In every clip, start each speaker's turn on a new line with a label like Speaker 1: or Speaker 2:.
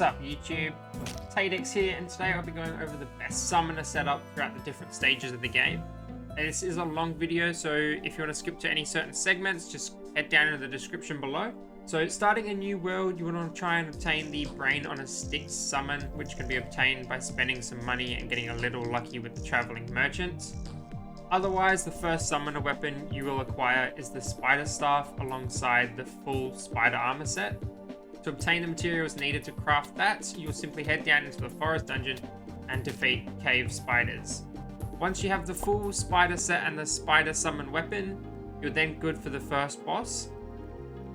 Speaker 1: What's up YouTube? Tadex here, and today I'll be going over the best summoner setup throughout the different stages of the game. And this is a long video, so if you want to skip to any certain segments, just head down into the description below. So starting a new world, you want to try and obtain the Brain on a Stick summon, which can be obtained by spending some money and getting a little lucky with the traveling merchants. Otherwise, the first summoner weapon you will acquire is the Spider Staff alongside the full Spider Armor set. To obtain the materials needed to craft that, you'll simply head down into the forest dungeon and defeat cave spiders. Once you have the full spider set and the spider summon weapon, you're then good for the first boss.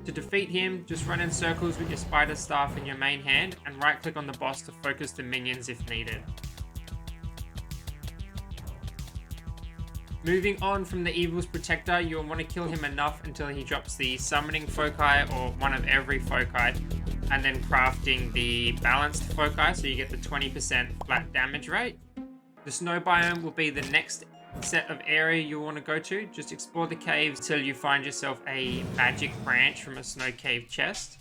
Speaker 1: To defeat him, just run in circles with your spider staff in your main hand and right click on the boss to focus the minions if needed. Moving on from the Evil's Protector, you'll want to kill him enough until he drops the Summoning Foci or one of every foci, and then crafting the Balanced Foci so you get the 20% flat damage rate. The Snow Biome will be the next set of area you'll want to go to. Just explore the caves till you find yourself a magic branch from a snow cave chest.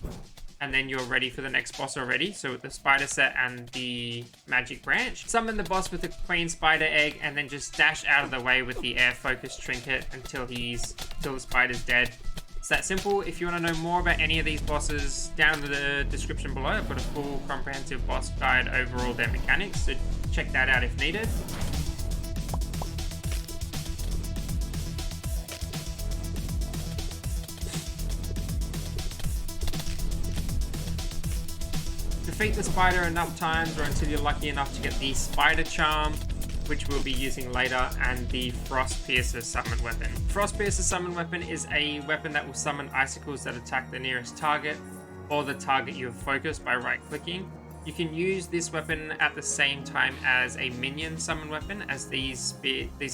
Speaker 1: And then you're ready for the next boss already. So with the spider set and the magic branch, summon the boss with a queen spider egg and then just dash out of the way with the air focus trinket until the spider's dead. It's that simple. If you want to know more about any of these bosses, down in the description below, I've got a full comprehensive boss guide over all their mechanics, so check that out if needed. Defeat the spider enough times or until you're lucky enough to get the Spider Charm, which we'll be using later, and the Frost Piercer summon weapon. Frost Piercer summon weapon is a weapon that will summon icicles that attack the nearest target or the target you have focused by right clicking. You can use this weapon at the same time as a minion summon weapon, as these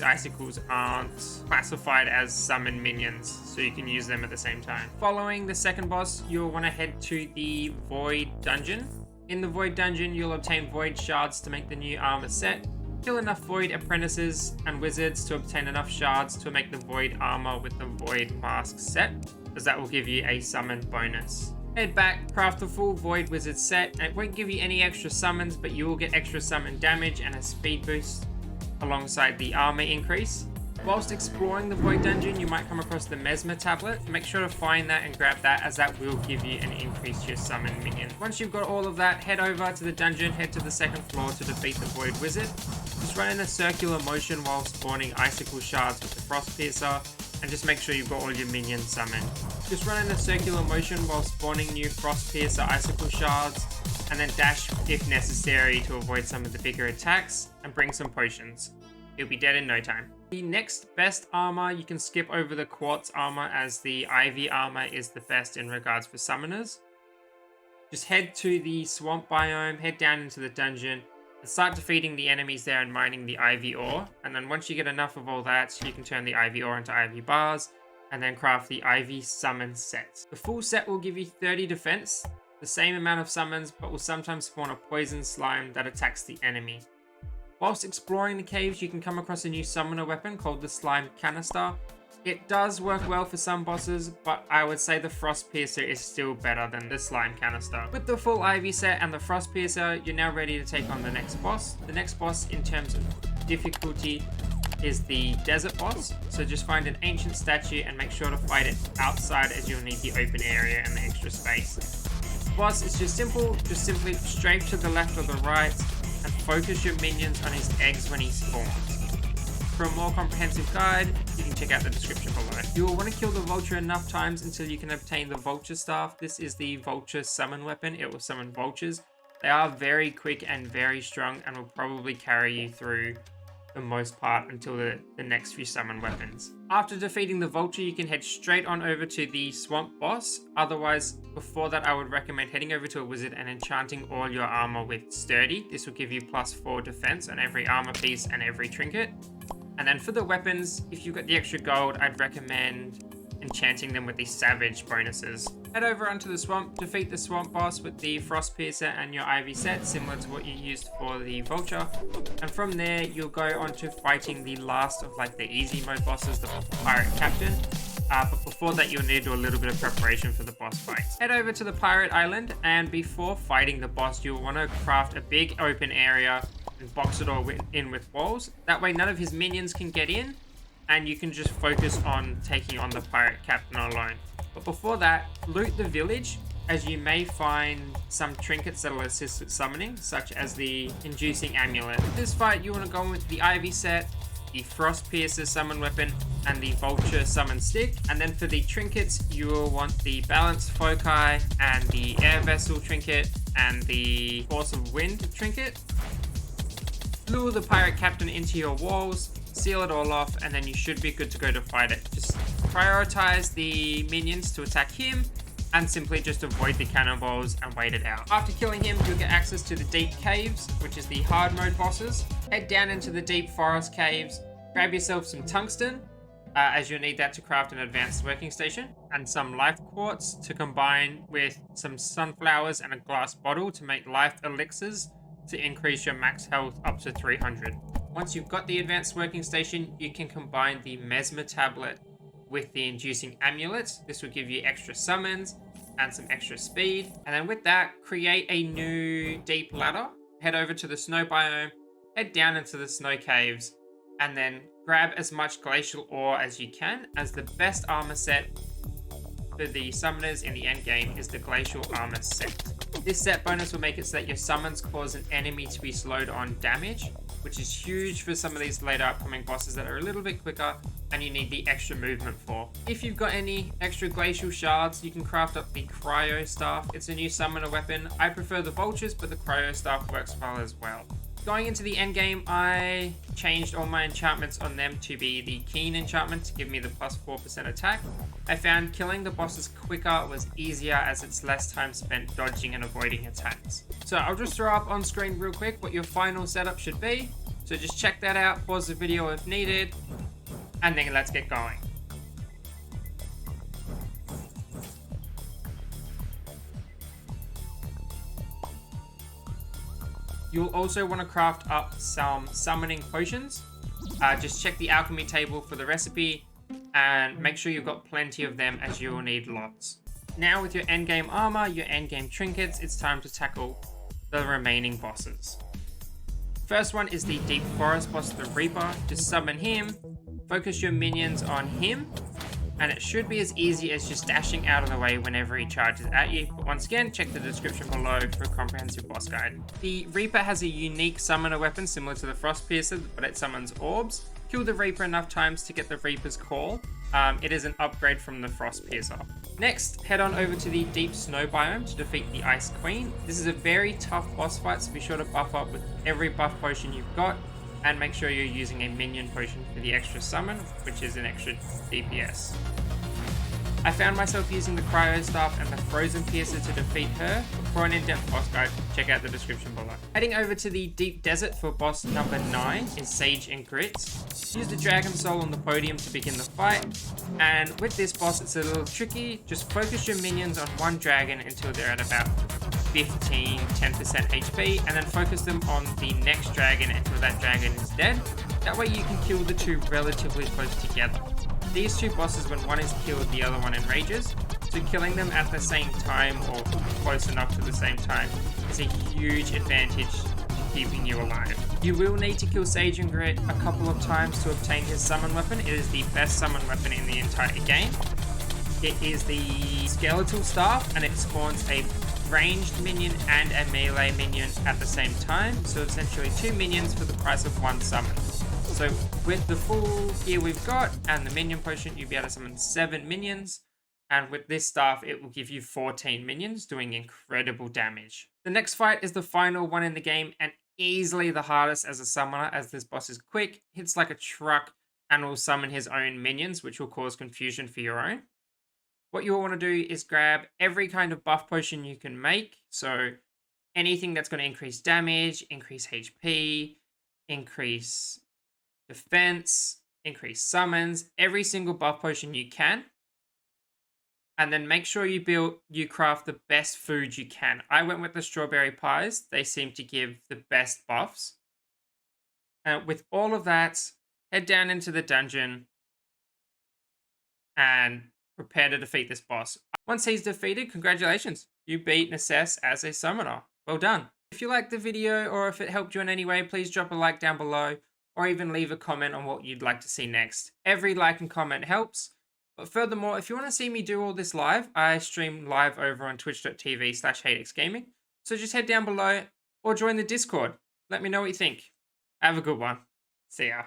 Speaker 1: icicles aren't classified as summon minions, so you can use them at the same time. Following the second boss, you'll want to head to the Void Dungeon. In the Void Dungeon, you'll obtain Void Shards to make the new armor set. Kill enough Void Apprentices and Wizards to obtain enough shards to make the Void Armor with the Void Mask set, as that will give you a summon bonus. Head back, craft the full Void Wizard set, and it won't give you any extra summons, but you will get extra summon damage and a speed boost alongside the armor increase. Whilst exploring the Void Dungeon, you might come across the Mesmer tablet. Make sure to find that and grab that, as that will give you an increase to your summon minion. Once you've got all of that, head over to the dungeon, head to the second floor to defeat the Void Wizard. Just run in a circular motion while spawning icicle shards with the Frost Piercer, and just make sure you've got all your minions summoned. Just run in a circular motion while spawning new Frost Piercer icicle shards, and then dash if necessary to avoid some of the bigger attacks, and bring some potions. You'll be dead in no time. The next best armor, you can skip over the quartz armor, as the ivy armor is the best in regards for summoners. Just head to the swamp biome, head down into the dungeon, and start defeating the enemies there and mining the ivy ore. And then once you get enough of all that, you can turn the ivy ore into ivy bars, and then craft the ivy summon set. The full set will give you 30 defense, the same amount of summons, but will sometimes spawn a poison slime that attacks the enemy. Whilst exploring the caves, you can come across a new summoner weapon called the Slime Canister. It does work well for some bosses, but I would say the Frost Piercer is still better than the Slime Canister. With the full Ivy set and the Frost Piercer, you're now ready to take on the next boss. The next boss in terms of difficulty is the Desert Boss, so just find an ancient statue and make sure to fight it outside, as you'll need the open area and the extra space. The boss is just simple, just simply strafe to the left or the right, and focus your minions on his eggs when he spawns. For a more comprehensive guide, you can check out the description below. You will want to kill the Vulture enough times until you can obtain the Vulture Staff. This is the Vulture summon weapon. It will summon vultures. They are very quick and very strong, and will probably carry you through the most part until the next few summon weapons. After defeating the Vulture, you can head straight on over to the Swamp Boss. Otherwise, before that, I would recommend heading over to a wizard and enchanting all your armor with Sturdy. This will give you +4 defense on every armor piece and every trinket. And then for the weapons, if you've got the extra gold, I'd recommend enchanting them with the Savage bonuses. Head over onto the swamp, defeat the Swamp Boss with the Frost Piercer and your Ivy set, similar to what you used for the Vulture. And from there, you'll go on to fighting the last of the easy mode bosses, the Pirate Captain. But before that, you'll need to do a little bit of preparation for the boss fight. Head over to the Pirate Island, and before fighting the boss, you'll want to craft a big open area and box it all in with walls. That way, none of his minions can get in, and you can just focus on taking on the pirate captain alone. But before that, loot the village, as you may find some trinkets that will assist with summoning, such as the Inducing Amulet. For this fight, you want to go with the Ivy set, the Frost Piercer summon weapon, and the Vulture summon stick. And then for the trinkets, you will want the Balanced Foci and the Air Vessel trinket and the Force of Wind trinket. Lure the pirate captain into your walls, seal it all off, and then you should be good to go to fight it. Just prioritize the minions to attack him, and simply just avoid the cannonballs and wait it out. After killing him, you'll get access to the deep caves, which is the hard mode bosses. Head down into the deep forest caves, grab yourself some tungsten, as you'll need that to craft an advanced working station, and some life quartz to combine with some sunflowers and a glass bottle to make life elixirs to increase your max health up to 300. Once you've got the advanced working station, you can combine the Mesmer tablet with the Inducing Amulet. This will give you extra summons and some extra speed. And then with that, create a new deep ladder. Head over to the snow biome, head down into the snow caves, and then grab as much glacial ore as you can, as the best armor set for the summoners in the end game is the Glacial Armour set. This set bonus will make it so that your summons cause an enemy to be slowed on damage, which is huge for some of these later upcoming bosses that are a little bit quicker and you need the extra movement for. If you've got any extra glacial shards, you can craft up the Cryo Staff. It's a new summoner weapon. I prefer the Vultures, but the Cryo Staff works well as well. Going into the end game, I changed all my enchantments on them to be the Keen enchantment to give me the plus 4% attack. I found killing the bosses quicker was easier, as it's less time spent dodging and avoiding attacks. So I'll just throw up on screen real quick what your final setup should be. So just check that out, pause the video if needed, and then let's get going. You'll also want to craft up some summoning potions. Just check the alchemy table for the recipe and make sure you've got plenty of them, as you will need lots. Now with your endgame armor, your endgame trinkets, it's time to tackle the remaining bosses. First one is the Deep Forest Boss, the Reaper. Just summon him, focus your minions on him, and it should be as easy as just dashing out of the way whenever he charges at you. But once again, check the description below for a comprehensive boss guide. The Reaper has a unique summoner weapon similar to the Frost Piercer, but it summons orbs. Kill the Reaper enough times to get the Reaper's Call. It is an upgrade from the Frost Piercer. Next, head on over to the Deep Snow Biome to defeat the Ice Queen. This is a very tough boss fight, so be sure to buff up with every buff potion you've got, and make sure you're using a Minion potion for the extra summon, which is an extra DPS. I found myself using the Cryo Staff and the Frozen Piercer to defeat her. For an in-depth boss guide, check out the description below. Heading over to the Deep Desert for boss number 9 is Sage and Grits. Use the Dragon Soul on the podium to begin the fight, and with this boss it's a little tricky. Just focus your minions on one dragon until they're at about 10% HP, and then focus them on the next dragon until that dragon is dead. That way you can kill the two relatively close together. These two bosses, when one is killed, the other one enrages, so killing them at the same time or close enough to the same time is a huge advantage to keeping you alive. You will need to kill Sage and Grit a couple of times to obtain his summon weapon. It is the best summon weapon in the entire game. It is the Skeletal Staff, and it spawns a ranged minion and a melee minion at the same time, so essentially 2 minions for the price of 1 summon. So with the full gear we've got and the Minion potion, you'll be able to summon 7 minions, and with this staff it will give you 14 minions, doing incredible damage. The next fight is the final one in the game, and easily the hardest as a summoner, as this boss is quick, hits like a truck, and will summon his own minions, which will cause confusion for your own. What you'll want to do is grab every kind of buff potion you can make. So anything that's going to increase damage, increase HP, increase defense, increase summons, every single buff potion you can. And then make sure you craft the best food you can. I went with the strawberry pies. They seem to give the best buffs. With all of that, head down into the dungeon and prepare to defeat this boss. Once he's defeated, congratulations. You beat Necess as a summoner. Well done. If you liked the video or if it helped you in any way, please drop a like down below or even leave a comment on what you'd like to see next. Every like and comment helps. But furthermore, if you want to see me do all this live, I stream live over on twitch.tv/HatexGaming. So just head down below or join the Discord. Let me know what you think. Have a good one. See ya.